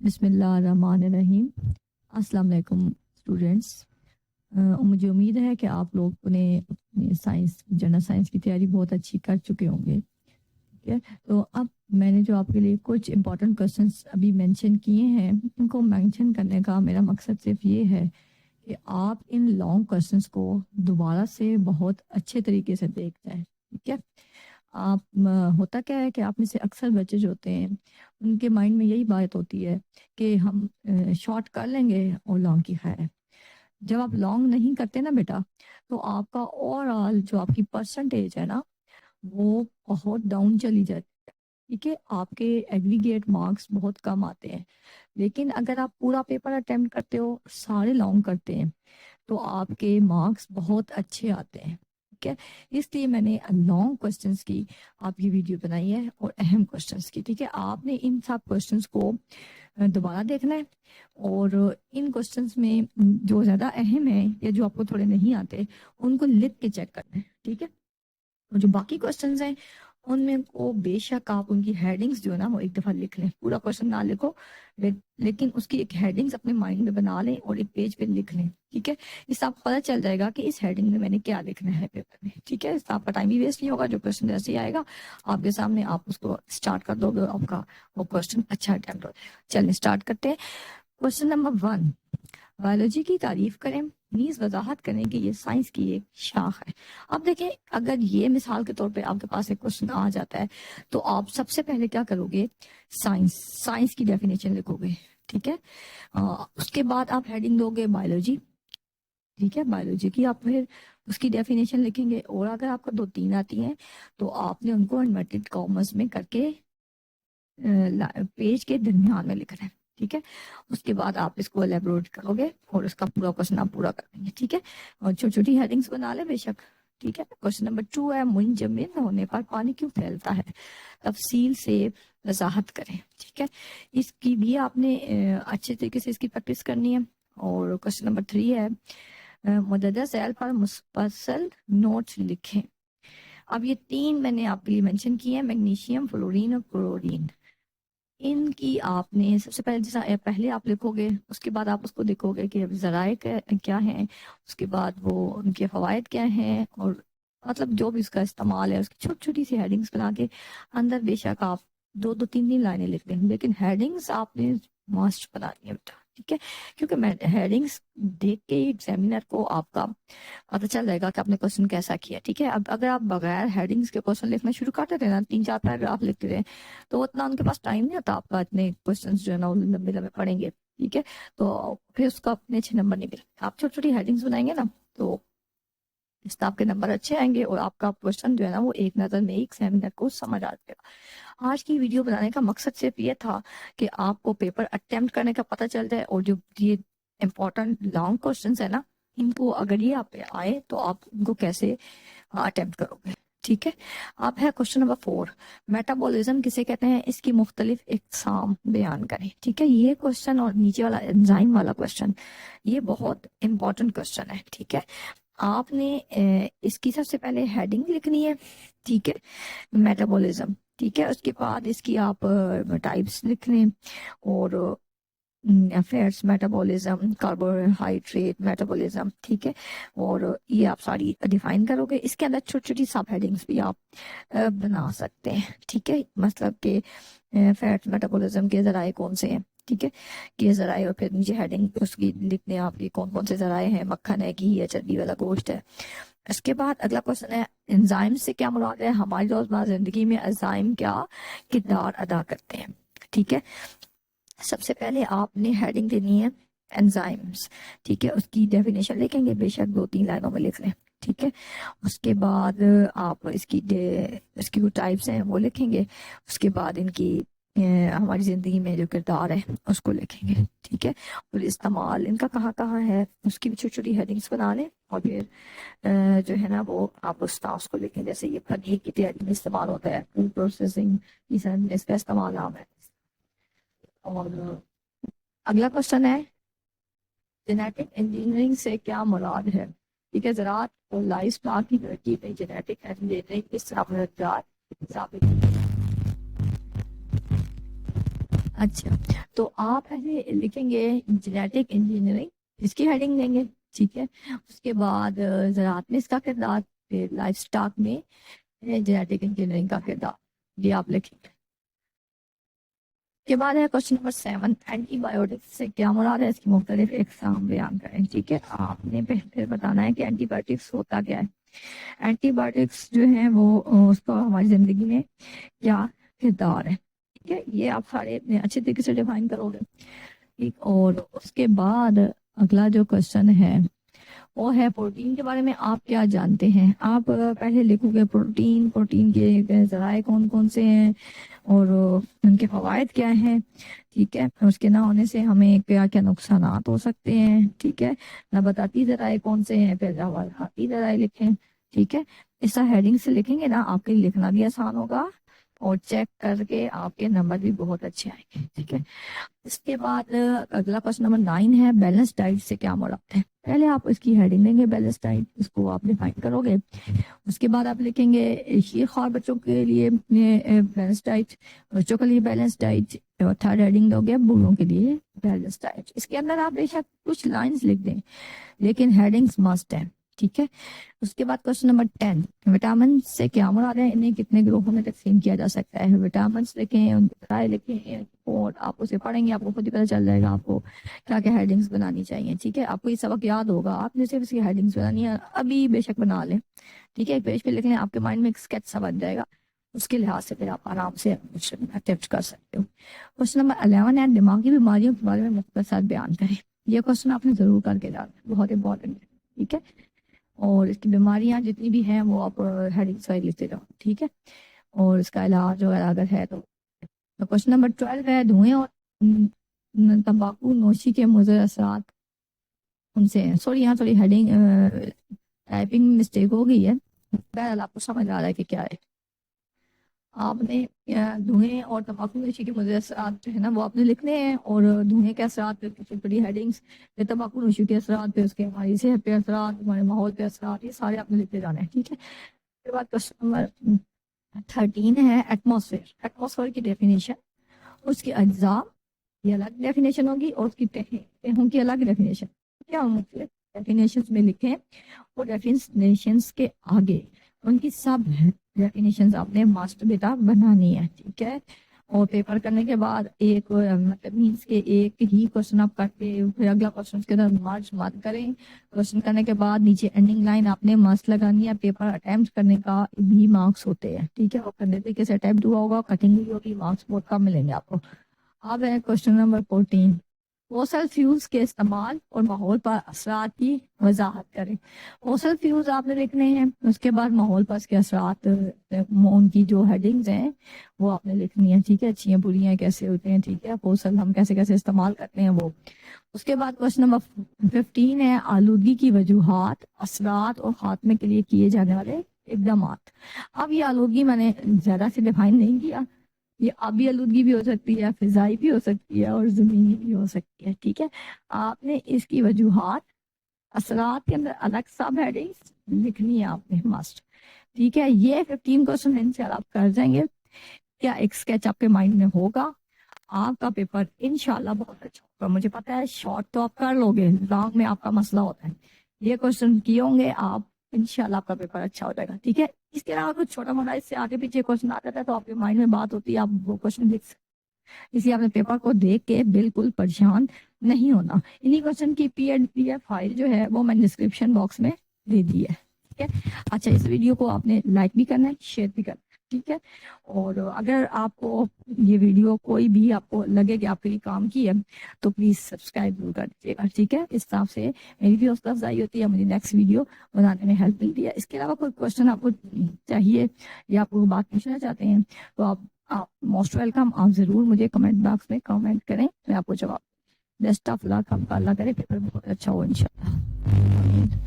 बिस्मिल्लाहिर्रहमानिर्रहीम। अस्सलाम वालेकुम स्टूडेंट्स। मुझे उम्मीद है कि आप लोग ने साइंस जनरल साइंस की तैयारी बहुत अच्छी कर चुके होंगे। ठीक है, तो अब मैंने जो आपके लिए कुछ इम्पोर्टेंट क्वेश्चंस अभी मेंशन किए हैं, इनको मेंशन करने का मेरा मकसद सिर्फ ये है कि आप इन लॉन्ग क्वेश्चंस को दोबारा से बहुत अच्छे तरीके से देख जाएं। ठीक है, आप होता क्या है कि आप में से अक्सर बच्चे जो होते हैं उनके माइंड में यही बात होती है कि हम शॉर्ट कर लेंगे और लॉन्ग की खैर है। जब आप लॉन्ग नहीं करते ना बेटा, तो आपका ओवरऑल जो आपकी परसेंटेज है ना, वो बहुत डाउन चली जाती है। ठीक है, आपके एग्रीगेट मार्क्स बहुत कम आते हैं। लेकिन अगर आप पूरा पेपर अटेम्प्ट करते हो, सारे लॉन्ग करते हैं, तो आपके मार्क्स बहुत अच्छे आते हैं। ठीक है, इसलिए मैंने लॉन्ग क्वेश्चंस की आपकी वीडियो बनाई है और अहम क्वेश्चंस की। ठीक है, आपने इन सब क्वेश्चंस को दोबारा देखना है और इन क्वेश्चंस में जो ज़्यादा अहम है या जो आपको थोड़े नहीं आते उनको लिख के चेक करना है। ठीक है, और जो बाकी क्वेश्चंस हैं उनमें को बेशक आप उनकी हेडिंग्स जो है ना वो एक दफ़ा लिख लें। पूरा क्वेश्चन ना लिखो, लेकिन उसकी एक हेडिंग्स अपने माइंड में बना लें और एक पेज पे लिख लें। ठीक है, इससे आपको पता चल जाएगा कि इस हेडिंग में मैंने क्या लिखना है पेपर में। ठीक है, इससे आपका टाइम भी वेस्ट नहीं होगा। जो क्वेश्चन जैसे ही आएगा आपके सामने, आप उसको स्टार्ट कर दोगे और आपका वो क्वेश्चन अच्छा अटेम्प्ट हो जाएगा। चलिए स्टार्ट करते हैं। क्वेश्चन नंबर 1, बायोलॉजी की तारीफ करें, मीन्स वजाहत करें कि ये साइंस की एक शाख है। अब देखें, अगर ये मिसाल के तौर पे आपके पास एक क्वेश्चन आ जाता है तो आप सबसे पहले क्या करोगे, साइंस की डेफिनेशन लिखोगे। ठीक है, उसके बाद आप हेडिंग दोगे बायोलॉजी। ठीक है, बायोलॉजी की आप फिर उसकी डेफिनेशन लिखेंगे, और अगर आपको 2-3 आती हैं तो आपने उनको इन्वर्टेड कॉमर्स में करके पेज के दरमियान में लिखना है। ठीक है, उसके बाद आप इसको एलेबोरेट करोगे और उसका पूरा क्वेश्चन आप पूरा कर देंगे। ठीक है, और छोटी छोटी हेडिंग्स बना ले बेशक। ठीक है, क्वेश्चन नंबर 2 है, मुंजमद होने पर पानी क्यों फैलता है, तफसील से वजाहत करें। ठीक है, इसकी भी आपने अच्छे तरीके से इसकी प्रैक्टिस करनी है। और क्वेश्चन नंबर 3 है, मुदद्दा सैल पर मुफस्सल नोट्स लिखें। अब ये 3 मैंने आपके लिए मेंशन किए हैं, मैग्नीशियम, फ्लोरीन और क्लोरीन। इनकी आपने सबसे पहले जैसा पहले आप लिखोगे, उसके बाद आप उसको देखोगे कि ज़राए क्या हैं, उसके बाद वो उनके फ़वाइद क्या हैं, और मतलब जो भी उसका इस्तेमाल है उसकी छोटी छोटी सी हेडिंग्स बना के अंदर बेशक आप 2-2, 3-3 लाइनें लिख दें, लेकिन हेडिंग्स आपने मस्ट बनानी है बेटा। ठीक है, क्योंकि मैं हेडिंग्स देख के ही एग्जामिनर को आपका पता चल जाएगा कि आपने क्वेश्चन कैसा किया। ठीक है, अब अगर आप बगैर हेडिंग्स के क्वेश्चन लिखना शुरू करते थे ना, 3-4 पैराग्राफ लिखते थे, तो उतना उनके पास टाइम नहीं होता आपका इतने क्वेश्चन जो है ना लंबे लंबे पढ़ेंगे। ठीक है, तो फिर उसका अपने अच्छे नंबर नहीं मिलेंगे। आप छोटी छोटी हेडिंग्स बनाएंगे ना, तो इससे आपके नंबर अच्छे आएंगे और आपका क्वेश्चन जो है ना वो एक नज़र में एग्जामिनर को समझ आ जाएगा। आज की वीडियो बनाने का मकसद सिर्फ ये था कि आपको पेपर अटेम्प्ट करने का पता चल जाए, और जो ये इम्पोर्टेंट लॉन्ग क्वेश्चन है ना, इनको अगर ये आप पे आए तो आप इनको कैसे अटेम्प्ट करोगे। ठीक है, आप है क्वेश्चन नंबर 4, मेटाबॉलिज्म किसे कहते हैं, इसकी मुख्तलिफ इकसाम बयान करें। ठीक है, ये क्वेश्चन और नीचे वाला एंजाइम वाला क्वेश्चन, ये बहुत इंपॉर्टेंट क्वेश्चन है। ठीक है, आपने इसकी सबसे पहले हेडिंग लिखनी है। ठीक है, मेटाबॉलिज्म। ठीक है, उसके बाद इसकी आप टाइप्स लिख लें, और फैट्स मेटाबॉलिज्म, कार्बोहाइड्रेट मेटाबॉलिज्म। ठीक है, और ये आप सारी डिफाइन करोगे। इसके अंदर छोटी छोटी सब हेडिंग्स भी आप बना सकते हैं। ठीक है, मतलब कि फैट्स मेटाबॉलिज्म के जराए कौन से हैं। ठीक है, कि जराए, और फिर नीचे हेडिंग उसकी लिखने आप ये कौन कौन से जराए हैं, मक्खन है, घी है, चर्बी वाला गोश्त है। इसके बाद अगला क्वेश्चन है, एंजाइम से क्या मुराद है, हमारी रोजमर्रा जिंदगी में एंजाइम क्या किरदार अदा करते हैं। ठीक है, सबसे पहले आपने हेडिंग देनी है एंजाइम्स। ठीक है, उसकी डेफिनेशन लिखेंगे, बेशक 2-3 लाइनों में लिख लें। ठीक है, उसके बाद आप इसकी जो टाइप्स हैं वो लिखेंगे। उसके बाद इनकी हमारी ज़िंदगी में जो किरदार है उसको लिखेंगे। ठीक है, और इस्तेमाल इनका कहाँ कहाँ है उसकी भी छोटी छोटी हेडिंग्स बना लें, और फिर जो है ना वो आप उसको लिखें। जैसे ये पनीर की तैयारी में इस्तेमाल होता है, फूड प्रोसेसिंग इसका इस्तेमाल आम है। और अगला क्वेश्चन है, जेनेटिक इंजीनियरिंग से क्या मुराद है। ठीक है, ज़राअत और लाइफ स्टॉक की तरक्की में जेनेटिक इंजीनियरिंग किस तरह मददगार साबित है। اچھا تو آپ پہلے لکھیں گے جینیٹک انجینئرنگ، اس کی ہیڈنگ دیں گے، ٹھیک ہے. اس کے بعد زراعت میں اس کا کردار، پھر لائف سٹاک میں جینیٹک انجینئرنگ کا کردار، یہ آپ لکھیں گے. کے بعد ہے کوشچن نمبر 7، اینٹی بایوٹکس سے کیا مراد ہے، اس کی مختلف اقسام بیان کریں. ٹھیک ہے، آپ نے پھر بتانا ہے کہ اینٹی بایوٹکس ہوتا کیا ہے. اینٹی بایوٹکس جو ہیں وہ اس کا ہماری زندگی میں کیا کردار ہے. ٹھیک ہے، یہ آپ سارے اچھے طریقے سے ڈیفائن کرو گے. ٹھیک، اور اس کے بعد اگلا جو کوشچن ہے وہ ہے پروٹین کے بارے میں آپ کیا جانتے ہیں. آپ پہلے لکھو گے پروٹین کے ذرائع کون کون سے ہیں اور ان کے فوائد کیا ہیں. ٹھیک ہے، اس کے نہ ہونے سے ہمیں کیا کیا نقصانات ہو سکتے ہیں. ٹھیک ہے، نباتاتی ذرائع کون سے ہیں، پھر حیواناتی ذرائع لکھیں. ٹھیک ہے، اس طرح ہیڈنگ سے لکھیں گے نا، آپ کے لیے لکھنا بھی آسان ہوگا اور چیک کر کے آپ کے نمبر بھی بہت اچھے آئیں گے. ٹھیک ہے، اس کے بعد اگلا کوشچن نمبر 9 ہے بیلنس ڈائٹ سے کیا مراد ہے. پہلے آپ اس کی ہیڈنگ دیں گے بیلنس ڈائٹ، اس کو آپ ڈیفائن کرو گے. اس کے بعد آپ لکھیں گے شیر خوار بچوں کے لیے بیلنس ڈائٹ، بچوں کے لیے بیلنس ڈائٹ. تھرڈ ہیڈنگ دو گے بوڑھوں کے لیے بیلنس ڈائٹ. اس کے اندر آپ بے شک کچھ لائنز لکھ دیں لیکن ہیڈنگز مسٹ ہیں. ٹھیک ہے، اس کے بعد کوشچن نمبر 10، وٹامن سے کیا مراد ہے، انہیں کتنے گروہوں میں تقسیم کیا جا سکتا ہے. وٹامنس لکھیں، ان کے ذرائع لکھیں اور آپ اسے پڑھیں گے، آپ کو خود ہی پتہ چل جائے گا آپ کو کیا کیا ہیڈنگز بنانی چاہیے. ٹھیک ہے، آپ کو یہ سبق یاد ہوگا، آپ نے صرف اس کی ہیڈنگز بنانی ہے، ابھی بے شک بنا لیں. ٹھیک ہے، ایک پیج پہ لکھ لیں، آپ کے مائنڈ میں ایک اسکیچ سا بن جائے گا، اس کے لحاظ سے پھر آپ آرام سے اٹیمپٹ کر سکتے ہو. کوشچن نمبر 11 ہے دماغی بیماریوں کے بارے میں مختصر بیان کریں. یہ کوشچن آپ نے ضرور کر کے ڈالنا، بہت امپورٹنٹ ہے. ٹھیک ہے، اور اس کی بیماریاں جتنی بھی ہیں وہ آپ ہیڈنگ سائڈ لکھتے جاؤ. ٹھیک ہے، اور اس کا علاج وغیرہ اگر ہے تو. کوشچن نمبر 12 ہے دھوئیں اور تمباکو نوشی کے مضر اثرات ان سے. سوری، یہاں تھوڑی ہیڈنگ ٹائپنگ مسٹیک ہو گئی ہے، بہرحال آپ کو سمجھ آ رہا ہے کہ کیا ہے. آپ نے دھوئیں اور تمباکو نوشی کے مضر اثرات جو ہے نا وہ آپ نے لکھنے ہیں، اور دھوئیں کے اثرات پہ بڑی ہیڈنگس، پھر تمباکو نوشی کے اثرات پہ اس کے ہماری صحت پہ اثرات، ہمارے ماحول پہ اثرات، یہ سارے آپ نے لکھتے جانے ہیں. ٹھیک ہے، پھر بعد کوشچن نمبر 13 ہے ایٹماسفیئر. ایٹماسفیئر کی ڈیفینیشن، اس کے اجزاء یہ الگ ڈیفینیشن ہوگی اور اس کی تہوں کی الگ ڈیفینیشن. کیا مختلف ڈیفینیشنز میں لکھیں اور ڈیفینیشنز کے آگے ان کی سب ڈیفینیشنز آپ نے ماسٹر بیٹا بنانی ہے. ٹھیک ہے، اور پیپر کرنے کے بعد ایک مطلب مینس کے ایک ہی کوشچن آپ کرتے پھر اگلا کوشچن کے اندر مارکس مت کریں. کوشچن کرنے کے بعد نیچے اینڈنگ لائن آپ نے مارکس لگانی ہے. پیپر اٹیمپٹ کرنے کا بھی مارکس ہوتے ہیں. ٹھیک ہے، اور کرنے طریقے سے اٹیمپٹ ہوا ہوگا، کٹنگ ہوئی ہوگی، مارکس بہت کم ملیں گے آپ کو. اب ہے کوشچن نمبر 14، فوسل فیولز کے استعمال اور ماحول پر اثرات کی وضاحت کریں. فوسل فیولز آپ نے لکھنے ہیں، اس کے بعد ماحول پر اس کے اثرات، ان کی جو ہیڈنگز ہیں وہ آپ نے لکھنی ہے. ٹھیک ہے، اچھی ہیں بری ہیں کیسے ہوتے ہیں. ٹھیک ہے، فوسل ہم کیسے کیسے استعمال کرتے ہیں وہ. اس کے بعد کوشچن نمبر 15 ہے آلودگی کی وجوہات، اثرات اور خاتمے کے لیے کیے جانے والے اقدامات. اب یہ آلودگی میں نے زیادہ سے ڈیفائن نہیں کیا، یہ آبی آلودگی بھی ہو سکتی ہے، فضائی بھی ہو سکتی ہے اور زمینی بھی ہو سکتی ہے. ٹھیک ہے، آپ نے اس کی وجوہات، اثرات کے اندر الگ سب ہیڈنگز لکھنی ہے آپ نے مسٹ. ٹھیک ہے، یہ 15 کوشچن ان سے آپ کر جائیں گے. کیا ایک اسکیچ آپ کے مائنڈ میں ہوگا، آپ کا پیپر انشاءاللہ بہت اچھا ہوگا. مجھے پتا ہے شارٹ تو آپ کر لو گے، لانگ میں آپ کا مسئلہ ہوتا ہے. یہ کوشچن کیے ہوں گے آپ، انشاءاللہ آپ کا پیپر اچھا ہو جائے گا. ٹھیک ہے، اس کے علاوہ کچھ چھوٹا موٹا اس سے آگے پیچھے کوشچن آتا تھا تو آپ کے مائنڈ میں بات ہوتی ہے، آپ وہ کوشچن لکھ سکتے. اس لیے آپ نے پیپر کو دیکھ کے بالکل پریشان نہیں ہونا. انہی کوشچن کی PDF فائل جو ہے وہ میں ڈسکرپشن باکس میں دے دی ہے. ٹھیک ہے، اچھا اس ویڈیو کو آپ نے لائک بھی کرنا ہے، شیئر بھی کرنا ہے. ٹھیک ہے، اور اگر آپ کو یہ ویڈیو کوئی بھی آپ کو لگے کہ آپ کے لیے کام کی ہے تو پلیز سبسکرائب ضرور کر دیجیے گا. ٹھیک ہے، اس طرح سے میری بھی حوصلہ افزائی ہوتی ہے، مجھے نیکسٹ ویڈیو بنانے میں ہیلپ ملتی ہے. اس کے علاوہ کوئی کوشچن آپ کو چاہیے یا آپ کو بات پوچھنا چاہتے ہیں تو آپ موسٹ ویلکم، آپ ضرور مجھے کمنٹ باکس میں کمنٹ کریں، میں آپ کو جواب. بیسٹ آف لک، آپ کا اللہ کرے پیپر بہت اچھا ہو انشاءاللہ.